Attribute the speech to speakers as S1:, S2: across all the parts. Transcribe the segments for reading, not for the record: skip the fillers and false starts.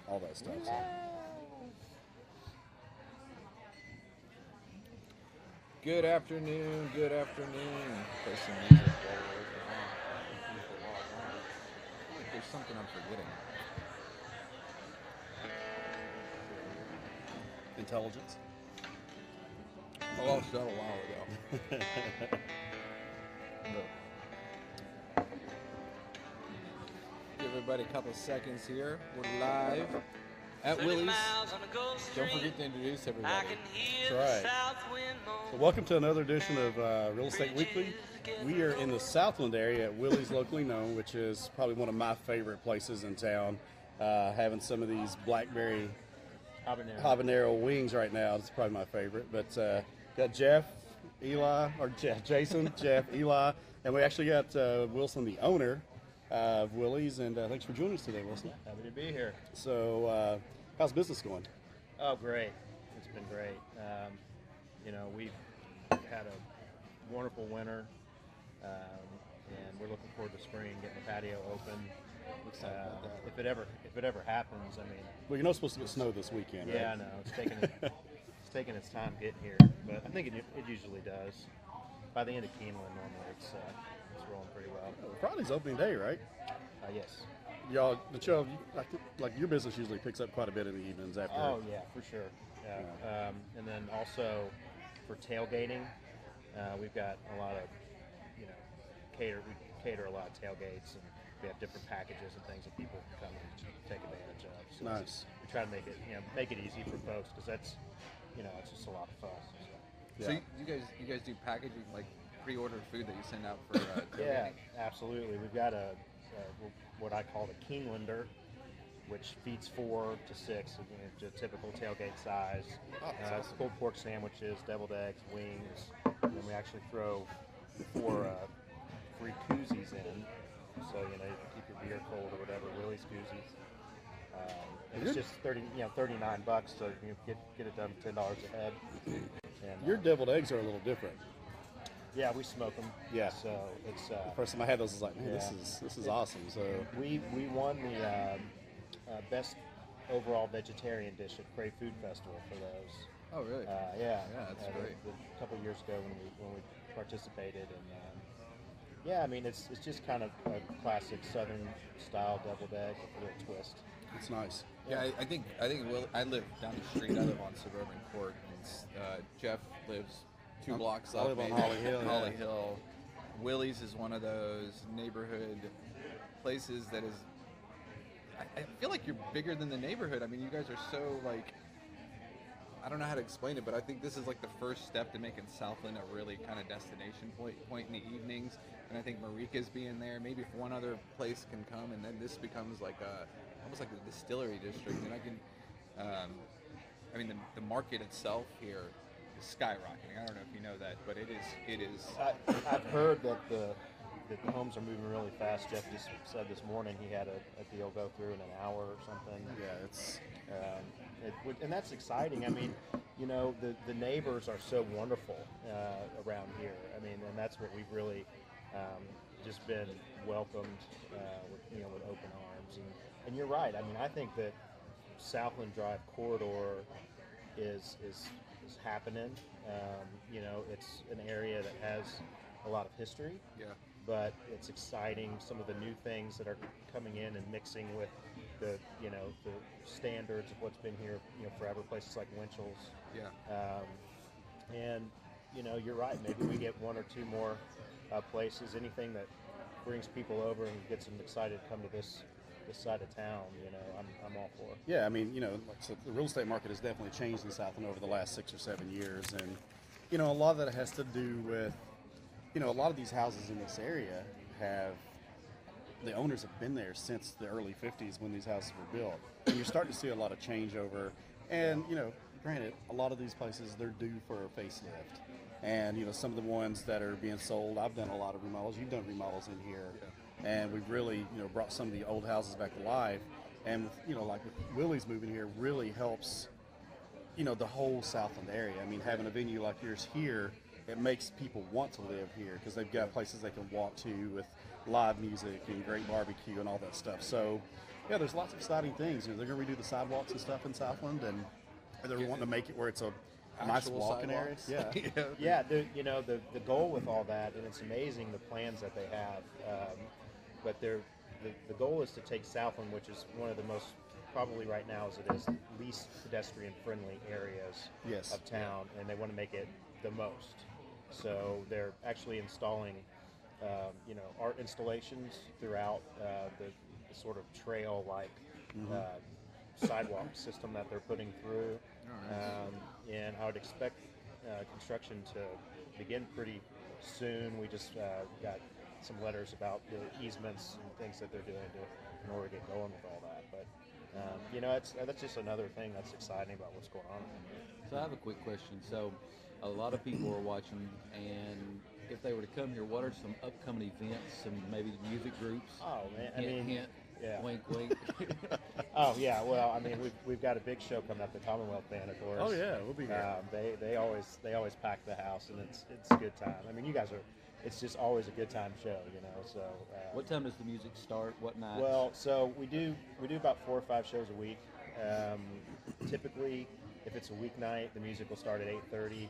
S1: all that stuff. So.
S2: Good afternoon. Good afternoon. Play some music while we're waiting on people to log on. I feel like there's something I'm forgetting.
S1: Intelligence.
S2: I lost that a while ago. Give everybody a couple of seconds here. We're live at Willie's. Don't forget to introduce everybody.
S1: That's right. So welcome to another edition of Real Estate Weekly. We are in the Southland area at Willie's, locally known, which is probably one of my favorite places in town. Having some of these blackberry habanero wings right now, it's probably my favorite. But got Geoff, Jason, Geoff, Eli, and we actually got Wilson, the owner of Willie's, and thanks for joining us today, Wilson.
S3: Happy to be here.
S1: So, how's business going?
S3: Oh, great. It's been great. We've had a wonderful winter, and we're looking forward to spring, getting the patio open. If it ever happens, I mean.
S1: Well, you're not supposed to get snow this weekend, right?
S3: Yeah, I know. It's taking its time getting here, but I think it usually does. By the end of Keeneland, normally it's rolling pretty well.
S1: Friday's opening day, right?
S3: Yes.
S1: Y'all, like your business usually picks up quite a bit in the evenings after.
S3: Oh yeah, for sure. Yeah. And then also for tailgating, we've got a lot of, we cater a lot of tailgates, and we have different packages and things that people can come and take advantage of. So
S1: nice.
S3: We try to make it easy for folks, because that's, it's just a lot of fun. So.
S2: Yeah. So you guys do packaging, like pre-ordered food that you send out for
S3: yeah, absolutely. We've got what I call the Keenelander, which feeds 4 to 6, a typical tailgate size.
S2: Oh, awesome.
S3: Pulled pork sandwiches, deviled eggs, wings, and then we actually throw 4 free koozies in, so you can keep your beer cold or whatever. Willie's koozies. And it's just $39, so you can get it done for $10 a head. And,
S1: your deviled eggs are a little different.
S3: Yeah, we smoke them.
S1: Yeah.
S3: So it's
S1: the first time I had those, I was like, man, this is awesome. So
S3: we won the best overall vegetarian dish at Crave Food Festival for those.
S2: Oh, really?
S3: Yeah.
S2: Yeah, that's great.
S3: A couple of years ago when we participated, and yeah, I mean it's just kind of a classic Southern style deviled egg with a little twist.
S1: It's nice.
S2: Yeah, I think I live down the street. I live on Suburban Court, and Geoff lives 2 blocks up.
S1: I live on Holly Hill.
S2: Holly Hill. Willie's is one of those neighborhood places that is. I feel like you're bigger than the neighborhood. I mean, you guys are so like. I don't know how to explain it, but I think this is like the first step to making Southland a really kind of destination point in the evenings. And I think Marika's being there. Maybe if one other place can come, and then this becomes like almost like a distillery district. And I can, the market itself here is skyrocketing. I don't know if you know that, but it is.
S3: I've heard that the homes are moving really fast. Geoff just said this morning he had a deal go through in an hour or something.
S1: Yeah, it's.
S3: And that's exciting. I mean, the neighbors are so wonderful around here. I mean, and that's what we've really just been welcomed with open arms. And you're right. I mean, I think that Southland Drive corridor is happening. It's an area that has a lot of history.
S2: Yeah.
S3: But it's exciting, some of the new things that are coming in and mixing with the standards of what's been here forever, places like Winchell's.
S2: Yeah.
S3: And you're right, maybe we get 1 or 2 more places, anything that brings people over and gets them excited to come to this side of town, I'm all for.
S1: Yeah, I mean, like I said, the real estate market has definitely changed in Southland over the last 6 or 7 years, and a lot of that has to do with a lot of these houses in this area the owners have been there since the early 50s when these houses were built. And you're starting to see a lot of changeover. And, granted, a lot of these places, they're due for a facelift. And, some of the ones that are being sold, I've done a lot of remodels. You've done remodels in here. Yeah. And we've really, brought some of the old houses back to life. And, like with Willie's moving here really helps, the whole Southland area. I mean, having a venue like yours here, it makes people want to live here because they've got places they can walk to with live music and great barbecue and all that stuff. So, Yeah, there's lots of exciting things. You know, they're going to redo the sidewalks and stuff in Southland, and they're wanting to make it where it's a nice
S2: Actual
S1: walking area.
S2: sidewalks.
S1: Yeah.
S3: Yeah, the goal with all that, and it's amazing the plans that they have. But the goal is to take Southland, which is one of the most, probably right now as it is, least pedestrian friendly areas
S1: Yes.
S3: of town, and they want to make it the most. So they're actually installing, art installations throughout the sort of trail-like sidewalk system that they're putting through. And I would expect construction to begin pretty soon. We just got some letters about the easements and things that they're doing in order to get going with all that. But that's just another thing that's exciting about what's going on.
S4: So I have a quick question. So a lot of people are watching, and if they were to come here, what are some upcoming events, some maybe music groups?
S3: Oh man,
S4: Hint,
S3: yeah.
S4: wink, wink.
S3: Oh yeah, well, I mean, we've got a big show coming up, the Commonwealth Band, of course.
S1: Oh yeah, we'll be here.
S3: They always pack the house, and it's a good time. I mean, you guys are. It's just always a good time show, So.
S4: What time does the music start? What night?
S3: Well, so we do about 4 or 5 shows a week. Typically, if it's a weeknight, the music will start at 8:30.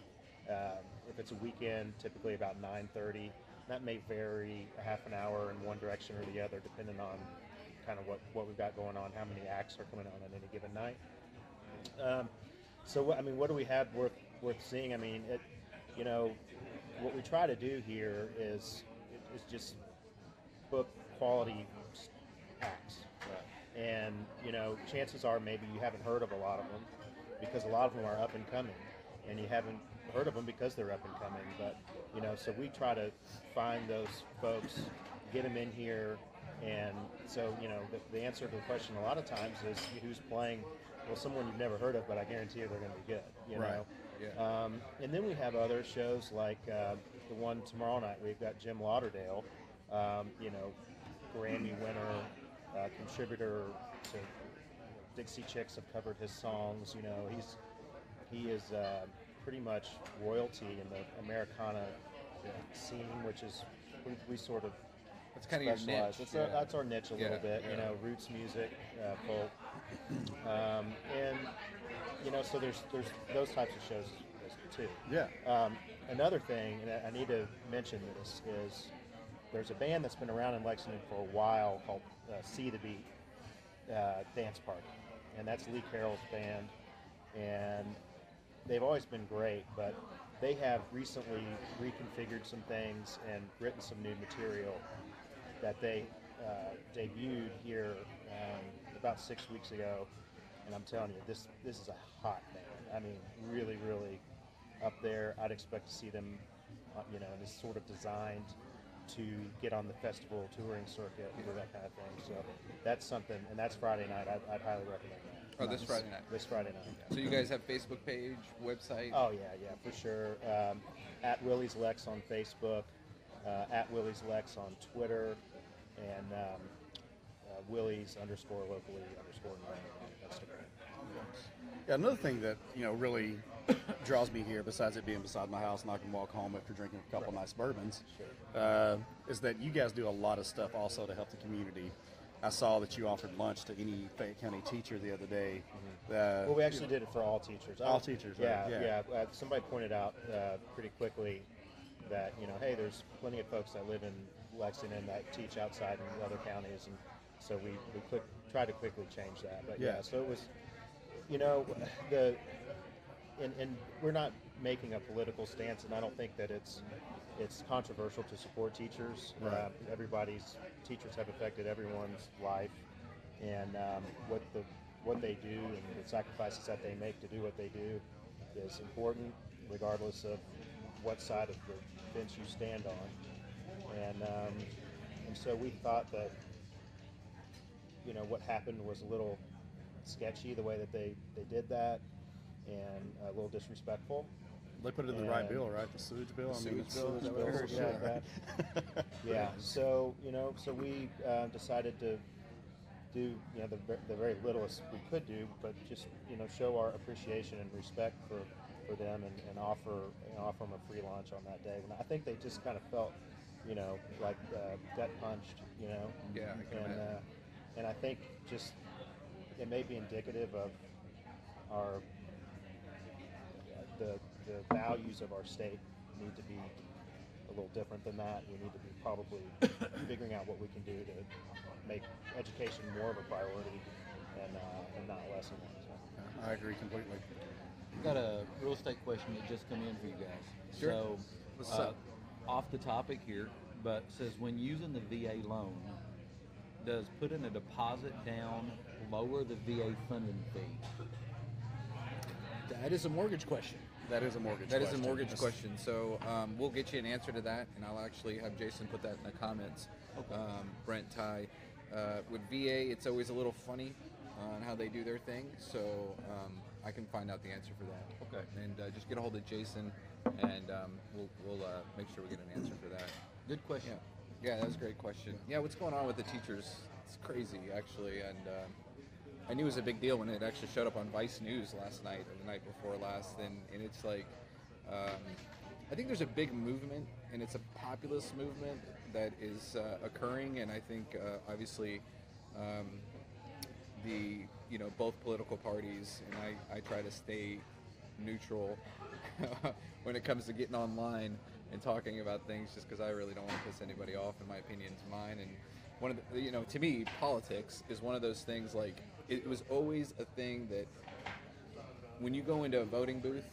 S3: If it's a weekend, typically about 9:30. That may vary a half an hour in one direction or the other, depending on kind of what we've got going on, how many acts are coming on any given night. What do we have worth seeing? I mean, what we try to do here is just book quality acts. Right. And, chances are maybe you haven't heard of a lot of them because a lot of them are up and coming, and you haven't heard of them because they're up and coming. But, so we try to find those folks, get them in here. And so, the answer to the question a lot of times is who's playing. Well, someone you've never heard of, but I guarantee you they're going to be good,
S1: Right.
S3: know.
S2: Yeah.
S3: And then we have other shows like the one tomorrow night. We've got Jim Lauderdale, Grammy winner, contributor to Dixie Chicks have covered his songs. He is pretty much royalty in the Americana scene, which is we sort of
S2: That's kind of your
S3: specialize.
S2: niche.
S3: That's our niche a little bit,
S2: yeah.
S3: Roots music, folk, so there's those types of shows too.
S1: Yeah.
S3: Another thing, and I need to mention this, is there's a band that's been around in Lexington for a while called See the Beat Dance Party, and that's Lee Carroll's band, and they've always been great, but they have recently reconfigured some things and written some new material that they debuted here about 6 weeks ago, and I'm telling you, this is a hot band. I mean, really, really up there. I'd expect to see them, and it's sort of designed to get on the festival touring circuit and do that kind of thing. So that's something, and that's Friday night. I'd highly recommend that.
S2: Oh, this Friday night.
S3: This Friday night.
S2: So you guys have Facebook page, website?
S3: Oh yeah, for sure. At Willie's Lex on Facebook, at Willie's Lex on Twitter, and Willie's _locally_ on Instagram.
S1: Yeah, another thing that really draws me here, besides it being beside my house and I can walk home after drinking a couple nice bourbons, is that you guys do a lot of stuff also to help the community. I saw that you offered lunch to any Fayette County teacher the other day.
S3: Well, we actually did it for all teachers.
S1: All teachers, right?
S3: Yeah. Somebody pointed out pretty quickly that hey, there's plenty of folks that live in Lexington that teach outside in other counties, and so we tried to quickly change that. But so it was, and we're not making a political stance, and I don't think that it's controversial to support teachers.
S1: Right.
S3: Teachers have affected everyone's life, and what they do and the sacrifices that they make to do what they do is important, regardless of what side of the fence you stand on. And so we thought that what happened was a little sketchy, the way that they did that, and a little disrespectful.
S1: They put it in the right bill, right? The sewage bill.
S2: Sewage bill, is that what I heard?
S3: Yeah. Yeah. So we decided to do the very littlest we could do, but just show our appreciation and respect for them, and offer them a free lunch on that day. And I think they just kind of felt like gut punched,
S2: Yeah, I can imagine.
S3: And I think just it may be indicative of our the values of our state need to be a little different than that. We need to be probably figuring out what we can do to make education more of a priority and not less than one. So.
S1: I agree completely.
S4: I've got a real estate question that just come in for you guys.
S2: Sure.
S4: So,
S2: What's up?
S4: off the topic here, but says when using the VA loan, does putting a deposit down lower the VA funding fee?
S5: That is a mortgage question.
S1: That is a mortgage
S2: That is
S1: question.
S2: a mortgage question. So we'll get you an answer to that, and I'll actually have Jason put that in the comments.
S4: Okay.
S2: Brent, Ty. With VA, it's always a little funny on how they do their thing, so I can find out the answer for that.
S4: Okay.
S2: And just get a hold of Jason, and we'll make sure we get an answer for that.
S4: Good question.
S2: Yeah, that was a great question. Yeah, what's going on with the teachers? It's crazy, actually, and I knew it was a big deal when it actually showed up on Vice News last night or the night before last, and it's like, I think there's a big movement, and it's a populist movement that is occurring, and I think obviously both political parties, and I try to stay neutral when it comes to getting online and talking about things, just because I really don't want to piss anybody off, and my opinion's mine. And one of the, to me, politics is one of those things. Like it was always a thing that when you go into a voting booth,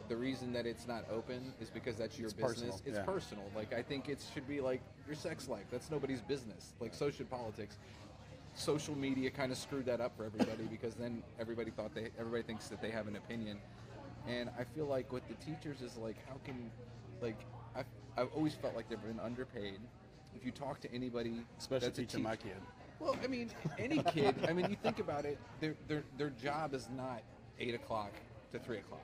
S2: the reason that it's not open is because that's your business.
S1: Personal,
S2: It's
S1: yeah.
S2: personal. Like I think it should be like your sex life. That's nobody's business. Like so should politics. Social media kind of screwed that up for everybody because then everybody thinks that they have an opinion. And I feel like with the teachers is like, how can, like, I've always felt like they've been underpaid. If you talk to anybody,
S1: Especially
S2: that's a
S1: teaching my kid.
S2: well, I mean, any kid. I mean, you think about it. Their job is not 8 o'clock to 3 o'clock.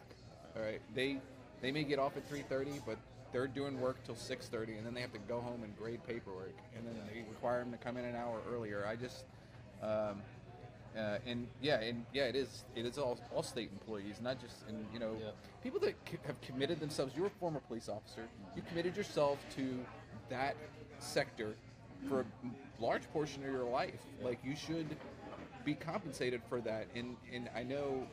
S2: All right, they may get off at 3:30, but they're doing work till 6:30, and then they have to go home and grade paperwork, and then they require them to come in an hour earlier. I just it is all state employees, not just people that have committed themselves. You're a former police officer. You committed yourself to that sector for a large portion of your life. Like you should be compensated for that. And I know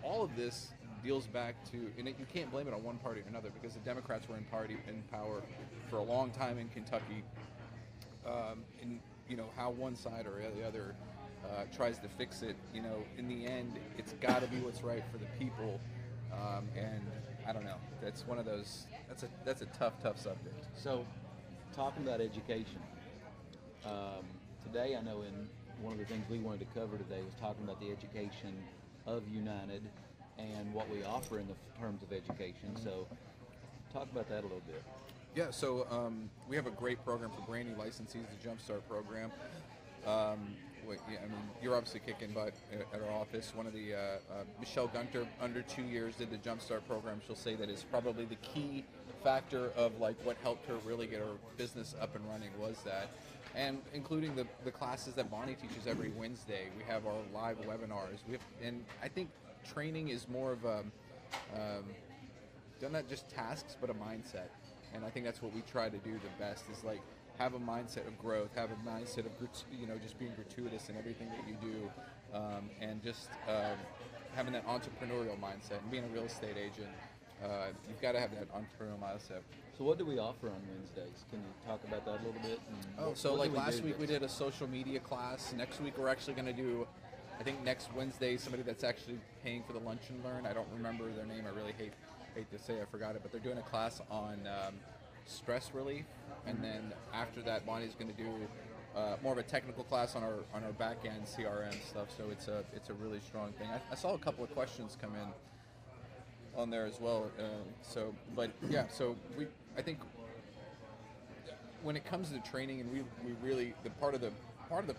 S2: all of this deals back to, and you can't blame it on one party or another because the Democrats were in power for a long time in Kentucky. And how one side or the other tries to fix it. In the end, it's got to be what's right for the people. And I don't know. That's one of those. That's a tough subject.
S4: So, talking about education, today I know in one of the things we wanted to cover today was talking about the education of United and what we offer in the terms of education. So, talk about that a little bit.
S2: Yeah, so we have a great program for brand new licensees, the Jumpstart program. You're obviously kicking butt at our office. One of the Michelle Gunter, under 2 years, did the Jumpstart program. She'll say that is probably the key factor of like what helped her really get her business up and running was that, and including the classes that Bonnie teaches every Wednesday. We have our live webinars. And I think training is more of a not just tasks but a mindset. And I think that's what we try to do the best is like have a mindset of growth, have a mindset of just being gratuitous in everything that you do, and just having that entrepreneurial mindset. And being a real estate agent, you've got to have that entrepreneurial mindset.
S4: So what do we offer on Wednesdays? Can you talk about that a little bit?
S2: And last week we did a social media class. Next week we're actually going to do, I think next Wednesday, somebody that's actually paying for the Lunch and Learn. I don't remember their name. I really hate to say I forgot it, but they're doing a class on stress relief, and then after that, Bonnie's going to do more of a technical class on our back end CRM stuff. So it's a really strong thing. I saw a couple of questions come in on there as well. So I think when it comes to training, and we really the part of the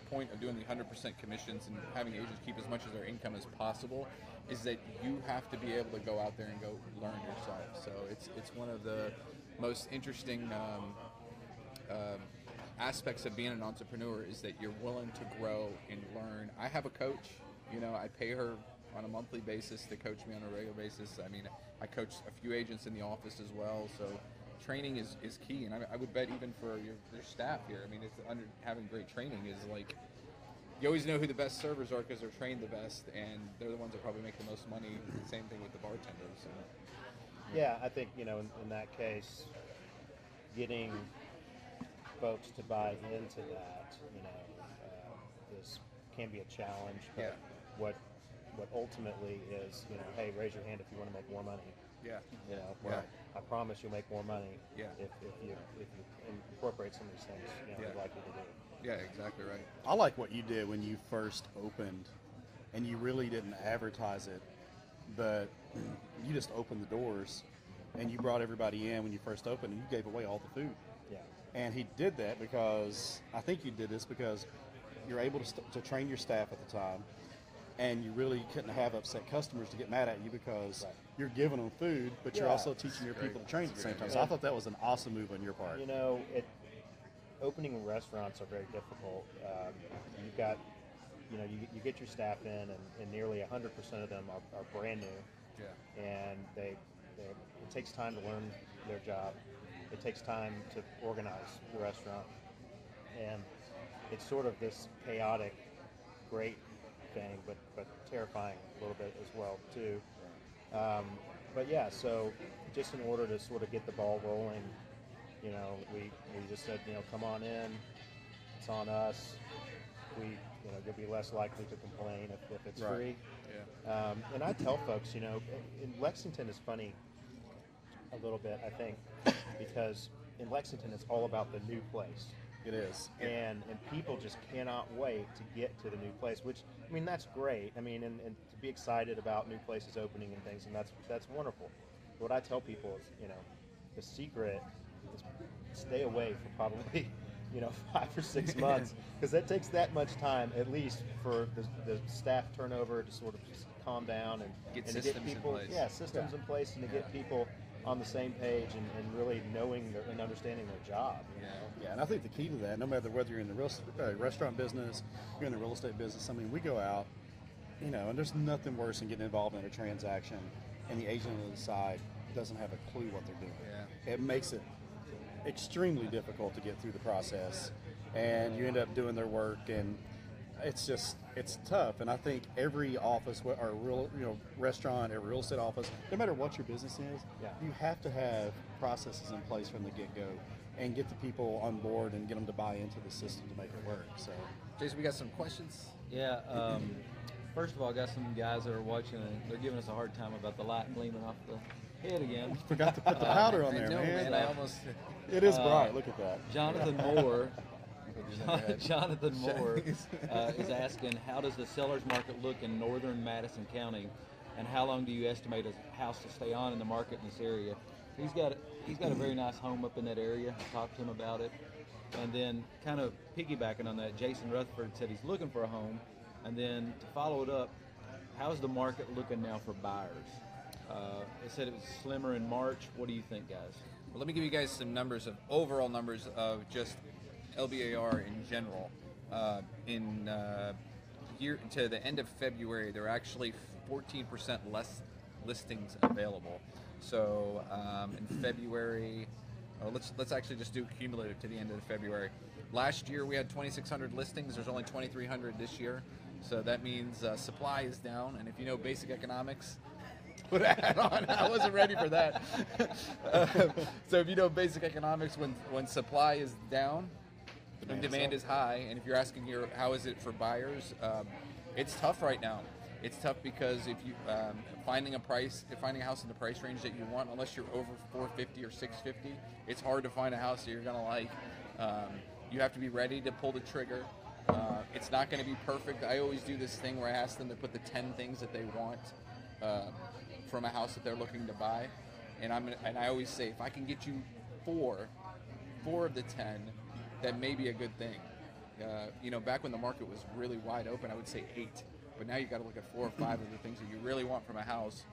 S2: point of doing the 100% commissions and having agents keep as much of their income as possible is that you have to be able to go out there and go learn yourself. So it's one of the most interesting aspects of being an entrepreneur is that you're willing to grow and learn. I have a coach. I pay her on a monthly basis to coach me on a regular basis. I mean, I coach a few agents in the office as well. So training is key, and I would bet even for your staff here. I mean, it's having great training is like, you always know who the best servers are because they're trained the best, and they're the ones that probably make the most money. Same thing with the bartenders. So.
S3: Yeah, I think, in that case, getting folks to buy into that, can be a challenge. But what ultimately is, hey, raise your hand if you want to make more money.
S2: Yeah.
S3: I promise you'll make more money.
S2: Yeah.
S3: If you incorporate some of these things, you're likely to do.
S2: Yeah, exactly right.
S1: I like what you did when you first opened, and you really didn't advertise it, but you just opened the doors, and you brought everybody in when you first opened, and you gave away all the food.
S3: Yeah.
S1: And he did that because, I think you did this because you're able to train your staff at the time, and you really couldn't have upset customers to get mad at you because you're giving them food, but you're also teaching your people to train at the same time. So I thought that was an awesome move on your part.
S3: Opening restaurants are very difficult. You've got, you get your staff in, and nearly 100% of them are brand new.
S2: Yeah.
S3: And it takes time to learn their job. It takes time to organize the restaurant. And it's sort of this chaotic, great thing, but terrifying a little bit as well, too. But yeah, so just in order to sort of get the ball rolling, we just said, come on in. It's on us. You'll be less likely to complain if it's free.
S2: Yeah.
S3: And I tell folks, in Lexington is funny a little bit, I think, because in Lexington it's all about the new place.
S1: It is.
S3: And people just cannot wait to get to the new place, which, that's great. And to be excited about new places opening and things, and that's wonderful. What I tell people is, the secret is stay away for probably, 5 or 6 months, because that takes that much time, at least, for the staff turnover to sort of just calm down and
S2: to get people in place.
S3: Yeah, systems in place, and to get people on the same page and really knowing and understanding their job.
S1: Yeah, and I think the key to that, no matter whether you're in the restaurant business, you're in the real estate business, we go out, and there's nothing worse than getting involved in a transaction and the agent on the side doesn't have a clue what they're doing.
S2: Yeah.
S1: It makes it extremely difficult to get through the process, and you end up doing their work, and it's tough. And I think every office or restaurant or real estate office, no matter what your business is, you have to have processes in place from the get-go and get the people on board and get them to buy into the system to make it work. So,
S2: Jason, we got some questions.
S4: Yeah. First of all, I got some guys that are watching, and they're giving us a hard time about the light gleaming off the head again.
S1: We forgot to put the powder on there,
S2: I know,
S1: man.
S2: I almost.
S1: It is bright. Look at that.
S4: Jonathan Moore. Jonathan Moore is asking, how does the seller's market look in northern Madison County, and how long do you estimate a house to stay on in the market in this area? He's got a very nice home up in that area. I talked to him about it. And then kind of piggybacking on that, Jason Rutherford said he's looking for a home. And then to follow it up, how's the market looking now for buyers? They said it was slimmer in March. What do you think, guys?
S2: Well, let me give you guys some overall numbers of just LBAR in general. Year to the end of February, there are actually 14% less listings available. So in February, let's actually just do cumulative to the end of February. Last year we had 2,600 listings. There's only 2,300 this year. So that means supply is down. And if you know basic economics, put a hat on. I wasn't ready for that. So if you know basic economics, when supply is down, when demand is high, and if you're asking here, how is it for buyers? It's tough right now. It's tough because if you finding a house in the price range that you want, unless you're over 450 or 650, it's hard to find a house that you're gonna like. You have to be ready to pull the trigger. It's not going to be perfect. I always do this thing where I ask them to put the 10 things that they want from a house that they're looking to buy, and I always say, if I can get you four of the 10, that may be a good thing. Back when the market was really wide open, I would say 8, but now you've got to look at 4 or 5 of the things that you really want from a house,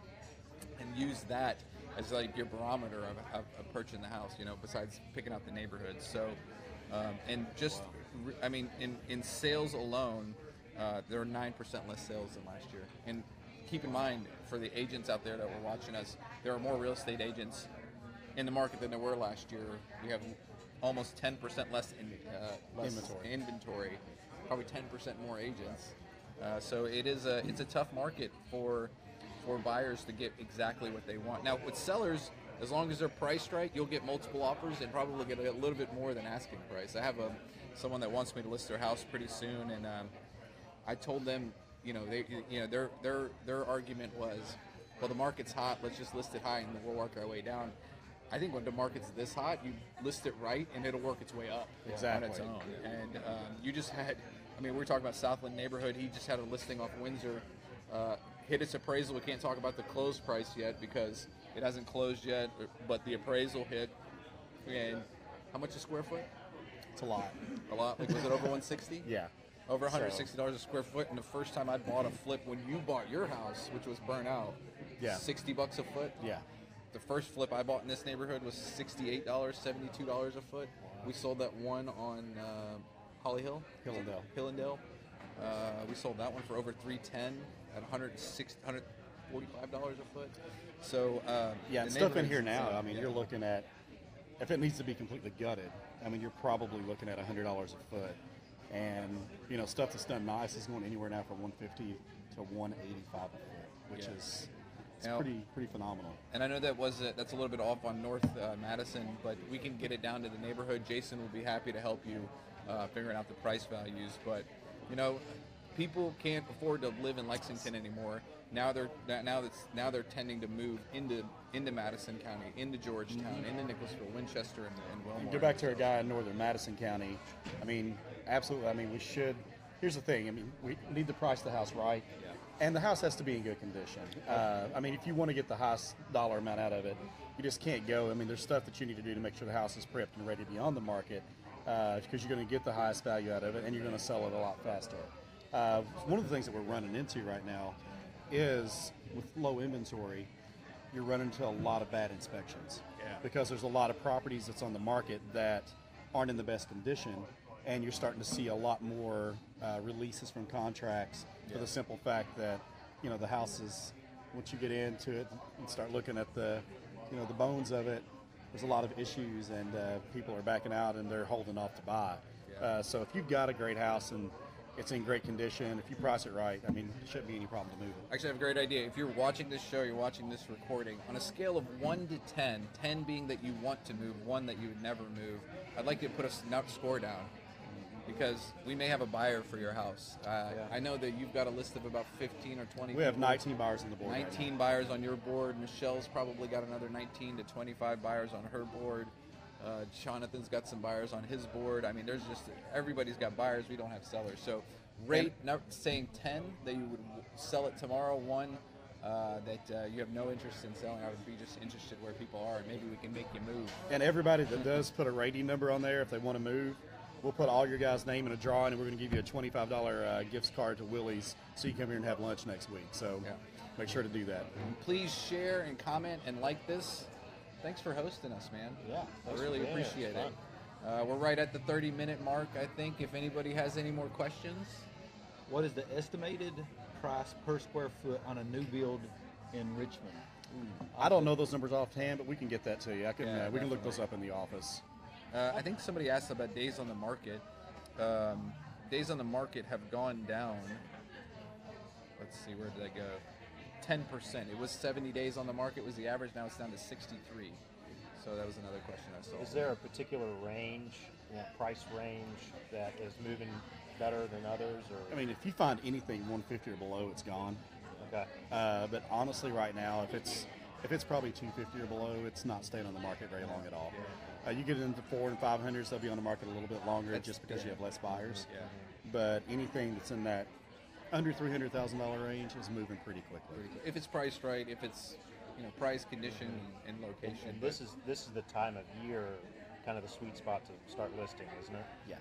S2: and use that as like your barometer of purchasing the house. Besides picking out the neighborhood. So, in sales alone, there are 9% less sales than last year. And keep in mind, for the agents out there that were watching us, there are more real estate agents in the market than there were last year. We have almost 10% less inventory, probably 10% more agents. So it's a tough market for buyers to get exactly what they want. Now with sellers, as long as they're priced right, you'll get multiple offers and probably get a little bit more than asking price. I have someone that wants me to list their house pretty soon, and I told them, their argument was, well, the market's hot, let's just list it high and we'll work our way down. I think when the market's this hot, you list it right and it'll work its way up
S1: exactly
S2: on its own. And you just had, we were talking about Southland neighborhood. He just had a listing off Windsor, hit its appraisal. We can't talk about the closed price yet because it hasn't closed yet, but the appraisal hit. And how much a square foot?
S1: It's a lot.
S2: A lot? Like, was it over 160?
S1: Yeah.
S2: Over $160 a square foot. And the first time I bought a flip when you bought your house, which was burnt out, $60 a foot.
S1: Yeah.
S2: The first flip I bought in this neighborhood was $68, $72 a foot. We sold that one on Hillendale. We sold that one for over $310 at $145 a foot. So
S1: and stuff in here now. You're looking at, if it needs to be completely gutted, you're probably looking at $100 a foot, and stuff that's done nice is going anywhere now from $150 to $185 a foot, which is pretty phenomenal.
S2: And I know that's a little bit off on North Madison, but we can get it down to the neighborhood. Jason will be happy to help you figuring out the price values. But people can't afford to live in Lexington anymore. Now they're tending to move into Madison County, into Georgetown, into Nicholasville, Winchester, and Wilmore.
S1: And go back to our guy in northern Madison County. Absolutely. We should. Here's the thing. We need to price the house right.
S2: Yeah.
S1: And the house has to be in good condition. If you want to get the highest dollar amount out of it, you just can't go. There's stuff that you need to do to make sure the house is prepped and ready to be on the market, because you're going to get the highest value out of it, and you're going to sell it a lot faster. One of the things that we're running into right now is, with low inventory, you're running into a lot of bad inspections.
S2: Yeah.
S1: Because there's a lot of properties that's on the market that aren't in the best condition, and you're starting to see a lot more releases from contracts for the simple fact that the house is, once you get into it and start looking at the the bones of it, there's a lot of issues, and people are backing out and they're holding off to buy. So if you've got a great house and it's in great condition, if you price it right, it shouldn't be any problem to move it.
S2: Actually, I have a great idea. If you're watching this show, you're watching this recording, on a scale of 1 to 10, 10 being that you want to move, 1 that you would never move, I'd like you to put a score down, because we may have a buyer for your house. I know that you've got a list of about 15 or 20
S1: We have
S2: people.
S1: 19 buyers on the board.
S2: 19
S1: right
S2: buyers on your board. Michelle's probably got another 19 to 25 buyers on her board. Jonathan's got some buyers on his board. There's just, everybody's got buyers. We don't have sellers. So rate, not saying 10 that you would sell it tomorrow, 1 that you have no interest in selling. I would be just interested where people are, and maybe we can make you move.
S1: And everybody that does put a rating number on there, if they want to move, we'll put all your guys' name in a drawing, and we're going to give you a $25 gift card to Willie's, so you can come here and have lunch next week. So make sure to do that.
S2: And please share and comment and like this. Thanks for hosting us, man.
S3: Yeah,
S2: I really appreciate it. We're right at the 30-minute mark, I think. If anybody has any more questions.
S4: What is the estimated price per square foot on a new build in Richmond?
S1: I don't know those numbers offhand, but we can get that to you. We can look those up in the office.
S2: I think somebody asked about days on the market. Days on the market have gone down. Let's see, where did that go? 10%. It was 70 days on the market was the average. Now it's down to 63. So that was another question I saw.
S3: Is there a particular range, price range, that is moving better than others? Or
S1: If you find anything 150 or below, it's gone.
S3: Okay.
S1: But honestly, right now, if it's probably 250 or below, it's not staying on the market very long at all. You get into 400 and 500s, they'll be on the market a little bit longer just because you have less buyers.
S2: Yeah.
S1: But anything that's in that under $300,000 range is moving pretty quickly.
S2: If it's priced right, if it's price, condition, and location.
S3: And this is the time of year, kind of the sweet spot to start listing, isn't it?
S1: Yeah.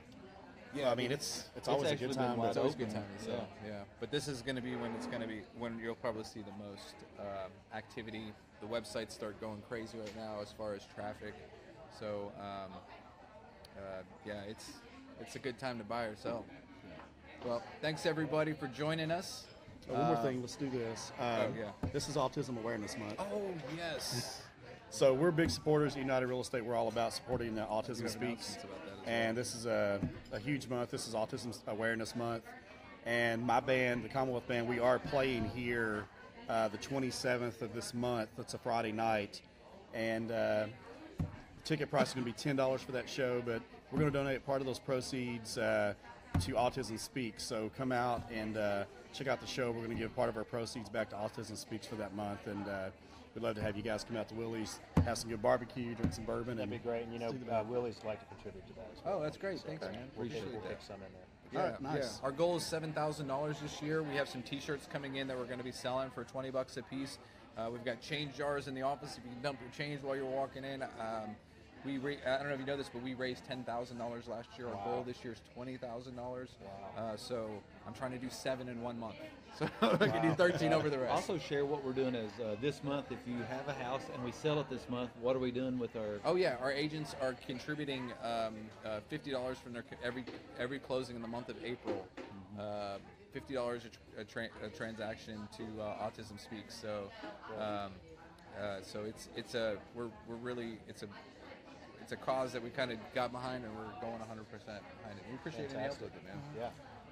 S2: Yeah,
S1: it's always a good
S4: actually been
S1: time.
S4: wide
S2: It's always a good
S4: open.
S2: time to sell. Yeah. But this is going to be when you'll probably see the most activity. The websites start going crazy right now as far as traffic. So it's a good time to buy or sell. Well, thanks everybody for joining us.
S1: One more thing, let's do this.
S2: yeah.
S1: This is Autism Awareness Month.
S2: Oh yes.
S1: So we're big supporters of United Real Estate. We're all about supporting Autism
S2: have
S1: Speaks,
S2: announcements about that as
S1: and this is a huge month. This is Autism Awareness Month, and my band, the Commonwealth Band, we are playing here the 27th of this month. That's a Friday night, and ticket price is going to be $10 for that show, but we're going to donate part of those proceeds to Autism Speaks. So come out and check out the show. We're going to give part of our proceeds back to Autism Speaks for that month, and we'd love to have you guys come out to Willie's, have some good barbecue, drink some bourbon.
S3: That'd be great. And, Willie's like to contribute to that as well.
S2: Oh, that's great. Thanks, man.
S3: We'll
S2: Appreciate
S3: pick
S2: that.
S3: some in there.
S2: Yeah,
S1: All right, nice.
S2: yeah. Our goal is $7,000 this year. We have some T-shirts coming in that we're going to be selling for $20 a piece. We've got change jars in the office if you can dump your change while you're walking in. I don't know if you know this, but we raised $10,000 last year. Our goal this year is $20,000. So I'm trying to do 7 in 1 month. So I can do 13 over the rest.
S4: Also share what we're doing is this month, if you have a house and we sell it this month, what are we doing with our...
S2: Oh yeah, our agents are contributing $50 from their every closing in the month of April. $50 a transaction to Autism Speaks. So so it's a cause that we kind of got behind, and we're going 100% behind it. We appreciate any help with it, man.
S3: Yeah.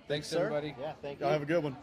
S2: Thanks,
S3: Sir?
S2: everybody.
S3: Yeah, thank you.
S1: Y'all have a good one.